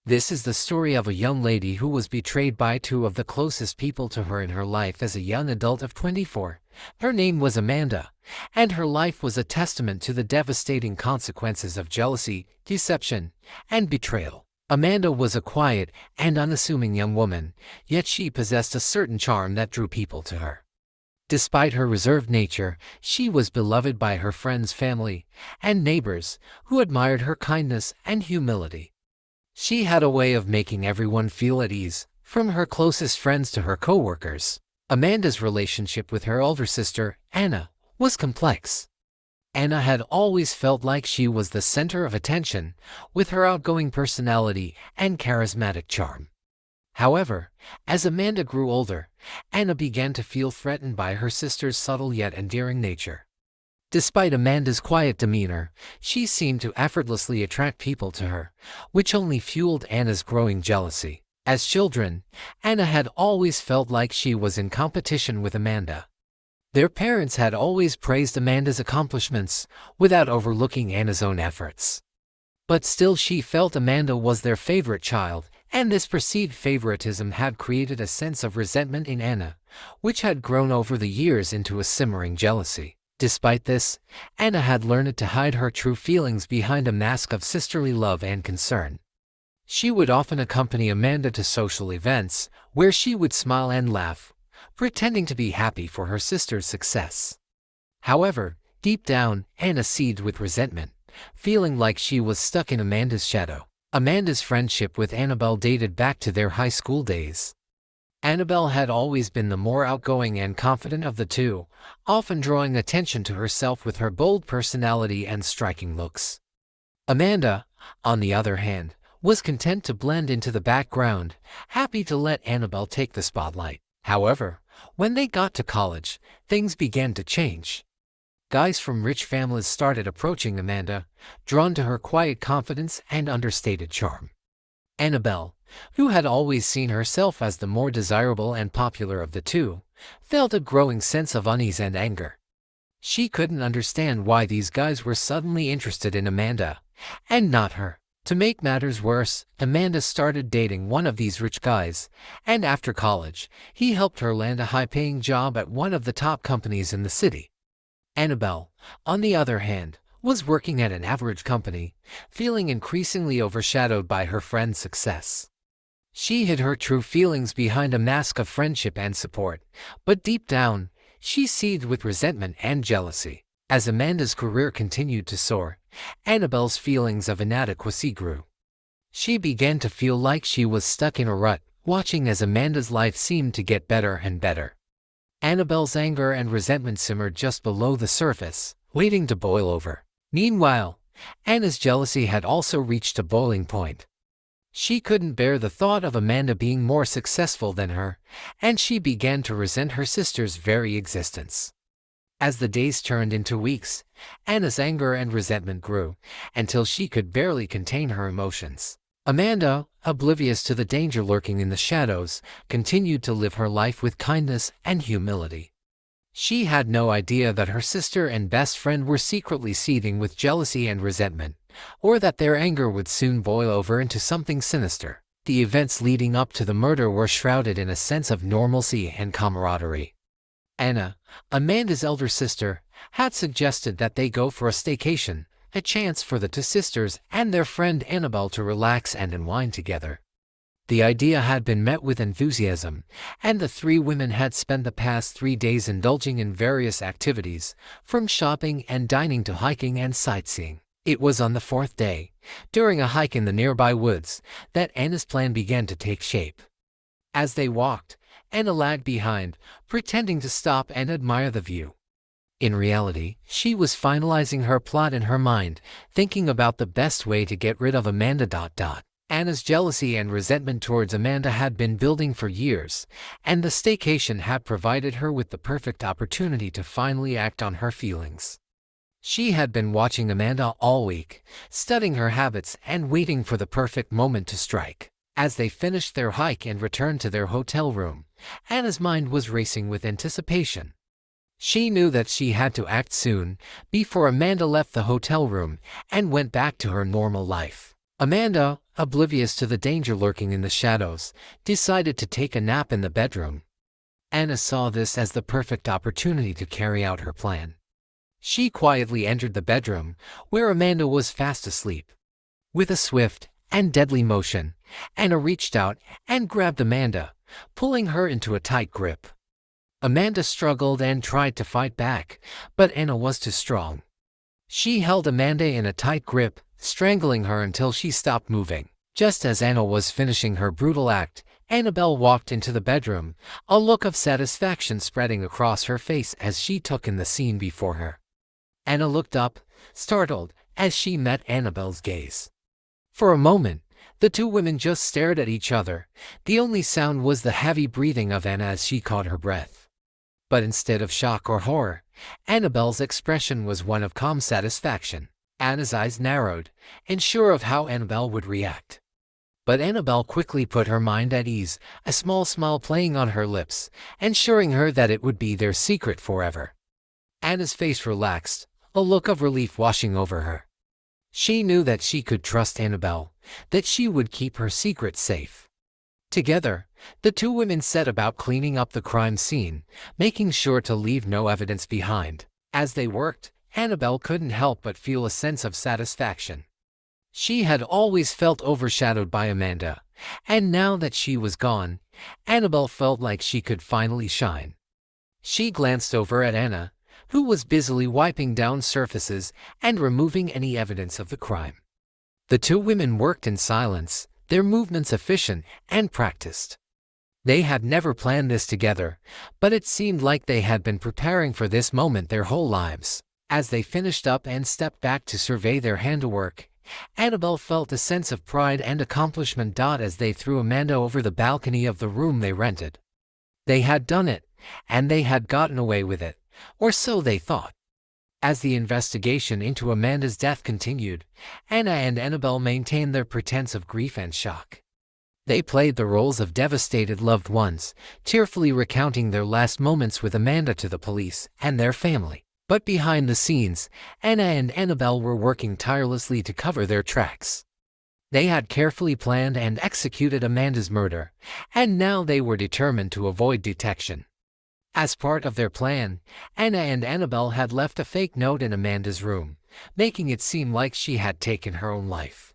This is the story of a young lady who was betrayed by two of the closest people to her in her life as a young adult of 24. Her name was Amanda, and her life was a testament to the devastating consequences of jealousy, deception, and betrayal. Amanda was a quiet and unassuming young woman, yet she possessed a certain charm that drew people to her. Despite her reserved nature, she was beloved by her friends, family, and neighbors, who admired her kindness and humility. She had a way of making everyone feel at ease, from her closest friends to her co-workers. Amanda's relationship with her older sister, Anna, was complex. Anna had always felt like she was the center of attention, with her outgoing personality and charismatic charm. However, as Amanda grew older, Anna began to feel threatened by her sister's subtle yet endearing nature. Despite Amanda's quiet demeanor, she seemed to effortlessly attract people to her, which only fueled Anna's growing jealousy. As children, Anna had always felt like she was in competition with Amanda. Their parents had always praised Amanda's accomplishments, without overlooking Anna's own efforts. But still she felt Amanda was their favorite child, and this perceived favoritism had created a sense of resentment in Anna, which had grown over the years into a simmering jealousy. Despite this, Anna had learned to hide her true feelings behind a mask of sisterly love and concern. She would often accompany Amanda to social events, where she would smile and laugh, pretending to be happy for her sister's success. However, deep down, Anna seethed with resentment, feeling like she was stuck in Amanda's shadow. Amanda's friendship with Annabelle dated back to their high school days. Annabelle had always been the more outgoing and confident of the two, often drawing attention to herself with her bold personality and striking looks. Amanda, on the other hand, was content to blend into the background, happy to let Annabelle take the spotlight. However, when they got to college, things began to change. Guys from rich families started approaching Amanda, drawn to her quiet confidence and understated charm. Annabelle, who had always seen herself as the more desirable and popular of the two, felt a growing sense of unease and anger. She couldn't understand why these guys were suddenly interested in Amanda, and not her. To make matters worse, Amanda started dating one of these rich guys, and after college, he helped her land a high-paying job at one of the top companies in the city. Annabelle, on the other hand, was working at an average company, feeling increasingly overshadowed by her friend's success. She hid her true feelings behind a mask of friendship and support, but deep down, she seethed with resentment and jealousy. As Amanda's career continued to soar, Annabelle's feelings of inadequacy grew. She began to feel like she was stuck in a rut, watching as Amanda's life seemed to get better and better. Annabelle's anger and resentment simmered just below the surface, waiting to boil over. Meanwhile, Anna's jealousy had also reached a boiling point. She couldn't bear the thought of Amanda being more successful than her, and she began to resent her sister's very existence. As the days turned into weeks, Anna's anger and resentment grew, until she could barely contain her emotions. Amanda, oblivious to the danger lurking in the shadows, continued to live her life with kindness and humility. She had no idea that her sister and best friend were secretly seething with jealousy and resentment, or that their anger would soon boil over into something sinister. The events leading up to the murder were shrouded in a sense of normalcy and camaraderie. Anna, Amanda's elder sister, had suggested that they go for a staycation, a chance for the two sisters and their friend Annabelle to relax and unwind together. The idea had been met with enthusiasm, and the three women had spent the past 3 days indulging in various activities, from shopping and dining to hiking and sightseeing. It was on the 4th day, during a hike in the nearby woods, that Anna's plan began to take shape. As they walked, Anna lagged behind, pretending to stop and admire the view. In reality, she was finalizing her plot in her mind, thinking about the best way to get rid of Amanda. Anna's jealousy and resentment towards Amanda had been building for years, and the staycation had provided her with the perfect opportunity to finally act on her feelings. She had been watching Amanda all week, studying her habits and waiting for the perfect moment to strike. As they finished their hike and returned to their hotel room, Anna's mind was racing with anticipation. She knew that she had to act soon, before Amanda left the hotel room and went back to her normal life. Amanda, oblivious to the danger lurking in the shadows, decided to take a nap in the bedroom. Anna saw this as the perfect opportunity to carry out her plan. She quietly entered the bedroom, where Amanda was fast asleep. With a swift and deadly motion, Anna reached out and grabbed Amanda, pulling her into a tight grip. Amanda struggled and tried to fight back, but Anna was too strong. She held Amanda in a tight grip, strangling her until she stopped moving. Just as Anna was finishing her brutal act, Annabelle walked into the bedroom, a look of satisfaction spreading across her face as she took in the scene before her. Anna looked up, startled, as she met Annabelle's gaze. For a moment, the two women just stared at each other. The only sound was the heavy breathing of Anna as she caught her breath. But instead of shock or horror, Annabelle's expression was one of calm satisfaction. Anna's eyes narrowed, unsure of how Annabelle would react. But Annabelle quickly put her mind at ease, a small smile playing on her lips, ensuring her that it would be their secret forever. Anna's face relaxed, a look of relief washing over her. She knew that she could trust Annabelle, that she would keep her secret safe. Together, the two women set about cleaning up the crime scene, making sure to leave no evidence behind. As they worked, Annabelle couldn't help but feel a sense of satisfaction. She had always felt overshadowed by Amanda, and now that she was gone, Annabelle felt like she could finally shine. She glanced over at Anna, who was busily wiping down surfaces and removing any evidence of the crime. The two women worked in silence, their movements efficient and practiced. They had never planned this together, but it seemed like they had been preparing for this moment their whole lives. As they finished up and stepped back to survey their handiwork, Annabelle felt a sense of pride and accomplishment as they threw Amanda over the balcony of the room they rented. They had done it, and they had gotten away with it, or so they thought. As the investigation into Amanda's death continued, Anna and Annabelle maintained their pretense of grief and shock. They played the roles of devastated loved ones, tearfully recounting their last moments with Amanda to the police and their family. But behind the scenes, Anna and Annabelle were working tirelessly to cover their tracks. They had carefully planned and executed Amanda's murder, and now they were determined to avoid detection. As part of their plan, Anna and Annabelle had left a fake note in Amanda's room, making it seem like she had taken her own life.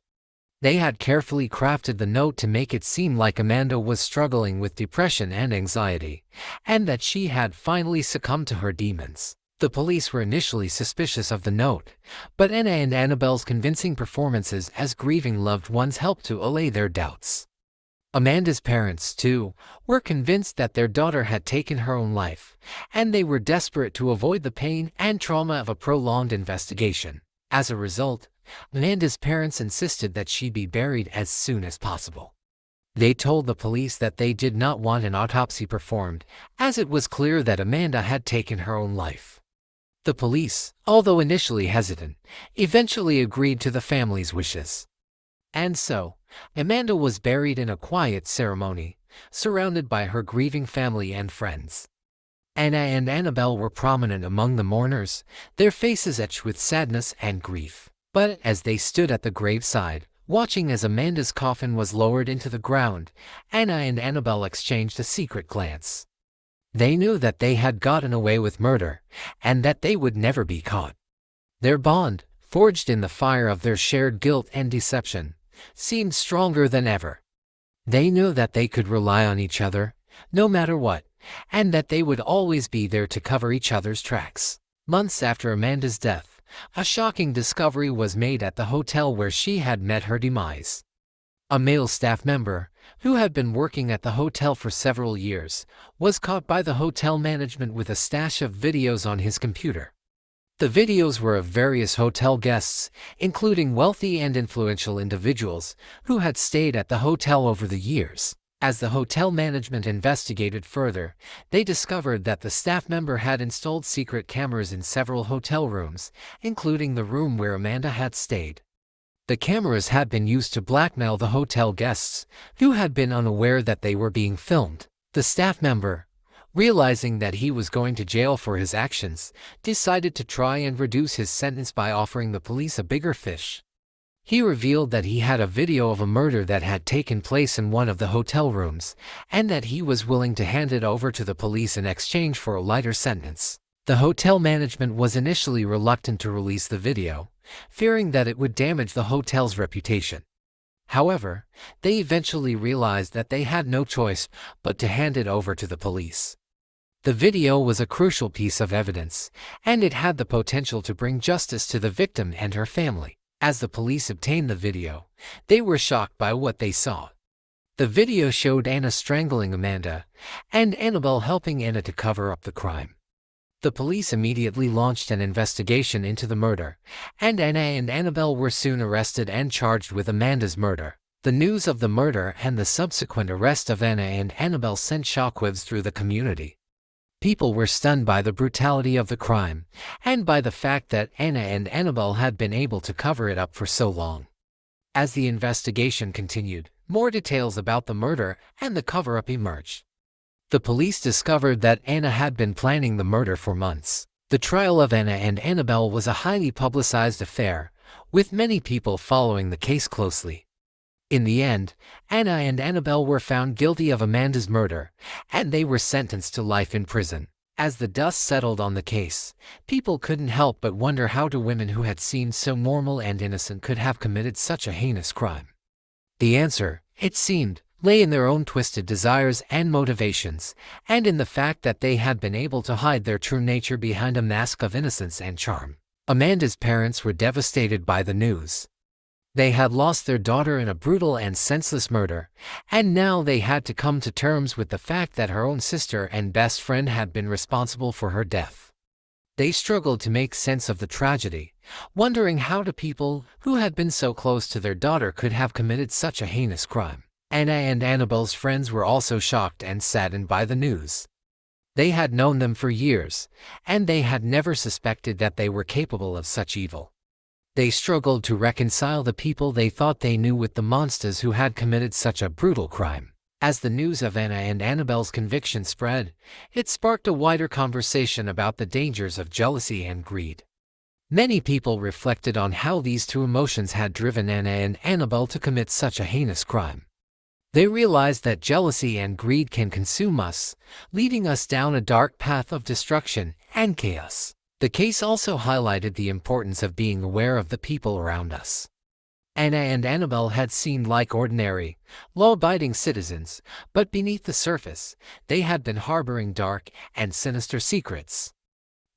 They had carefully crafted the note to make it seem like Amanda was struggling with depression and anxiety, and that she had finally succumbed to her demons. The police were initially suspicious of the note, but Anna and Annabelle's convincing performances as grieving loved ones helped to allay their doubts. Amanda's parents, too, were convinced that their daughter had taken her own life, and they were desperate to avoid the pain and trauma of a prolonged investigation. As a result, Amanda's parents insisted that she be buried as soon as possible. They told the police that they did not want an autopsy performed, as it was clear that Amanda had taken her own life. The police, although initially hesitant, eventually agreed to the family's wishes. And so, Amanda was buried in a quiet ceremony, surrounded by her grieving family and friends. Anna and Annabelle were prominent among the mourners, their faces etched with sadness and grief. But as they stood at the graveside, watching as Amanda's coffin was lowered into the ground, Anna and Annabelle exchanged a secret glance. They knew that they had gotten away with murder, and that they would never be caught. Their bond, forged in the fire of their shared guilt and deception, seemed stronger than ever. They knew that they could rely on each other, no matter what, and that they would always be there to cover each other's tracks. Months after Amanda's death, a shocking discovery was made at the hotel where she had met her demise. A male staff member, who had been working at the hotel for several years, was caught by the hotel management with a stash of videos on his computer. The videos were of various hotel guests, including wealthy and influential individuals, who had stayed at the hotel over the years. As the hotel management investigated further, they discovered that the staff member had installed secret cameras in several hotel rooms, including the room where Amanda had stayed. The cameras had been used to blackmail the hotel guests, who had been unaware that they were being filmed. The staff member, realizing that he was going to jail for his actions, decided to try and reduce his sentence by offering the police a bigger fish. He revealed that he had a video of a murder that had taken place in one of the hotel rooms, and that he was willing to hand it over to the police in exchange for a lighter sentence. The hotel management was initially reluctant to release the video, fearing that it would damage the hotel's reputation. However, they eventually realized that they had no choice but to hand it over to the police. The video was a crucial piece of evidence, and it had the potential to bring justice to the victim and her family. As the police obtained the video, they were shocked by what they saw. The video showed Anna strangling Amanda, and Annabelle helping Anna to cover up the crime. The police immediately launched an investigation into the murder, and Anna and Annabelle were soon arrested and charged with Amanda's murder. The news of the murder and the subsequent arrest of Anna and Annabelle sent shockwaves through the community. People were stunned by the brutality of the crime, and by the fact that Anna and Annabelle had been able to cover it up for so long. As the investigation continued, more details about the murder and the cover-up emerged. The police discovered that Anna had been planning the murder for months. The trial of Anna and Annabelle was a highly publicized affair, with many people following the case closely. In the end, Anna and Annabelle were found guilty of Amanda's murder, and they were sentenced to life in prison. As the dust settled on the case, people couldn't help but wonder how two women who had seemed so normal and innocent could have committed such a heinous crime. The answer, it seemed, lay in their own twisted desires and motivations, and in the fact that they had been able to hide their true nature behind a mask of innocence and charm. Amanda's parents were devastated by the news. They had lost their daughter in a brutal and senseless murder, and now they had to come to terms with the fact that her own sister and best friend had been responsible for her death. They struggled to make sense of the tragedy, wondering how the people who had been so close to their daughter could have committed such a heinous crime. Anna and Annabelle's friends were also shocked and saddened by the news. They had known them for years, and they had never suspected that they were capable of such evil. They struggled to reconcile the people they thought they knew with the monsters who had committed such a brutal crime. As the news of Anna and Annabelle's conviction spread, it sparked a wider conversation about the dangers of jealousy and greed. Many people reflected on how these two emotions had driven Anna and Annabelle to commit such a heinous crime. They realized that jealousy and greed can consume us, leading us down a dark path of destruction and chaos. The case also highlighted the importance of being aware of the people around us. Anna and Annabelle had seemed like ordinary, law-abiding citizens, but beneath the surface, they had been harboring dark and sinister secrets.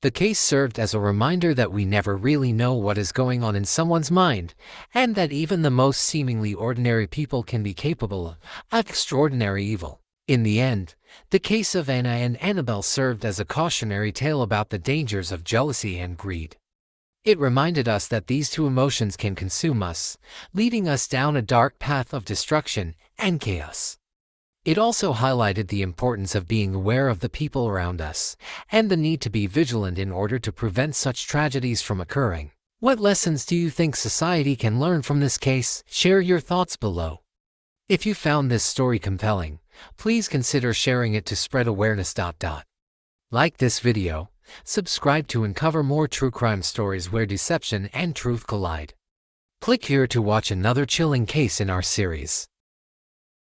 The case served as a reminder that we never really know what is going on in someone's mind, and that even the most seemingly ordinary people can be capable of extraordinary evil. In the end, the case of Anna and Annabelle served as a cautionary tale about the dangers of jealousy and greed. It reminded us that these two emotions can consume us, leading us down a dark path of destruction and chaos. It also highlighted the importance of being aware of the people around us, and the need to be vigilant in order to prevent such tragedies from occurring. What lessons do you think society can learn from this case? Share your thoughts below. If you found this story compelling, please consider sharing it to spread awareness. Like this video, subscribe to uncover more true crime stories where deception and truth collide. Click here to watch another chilling case in our series.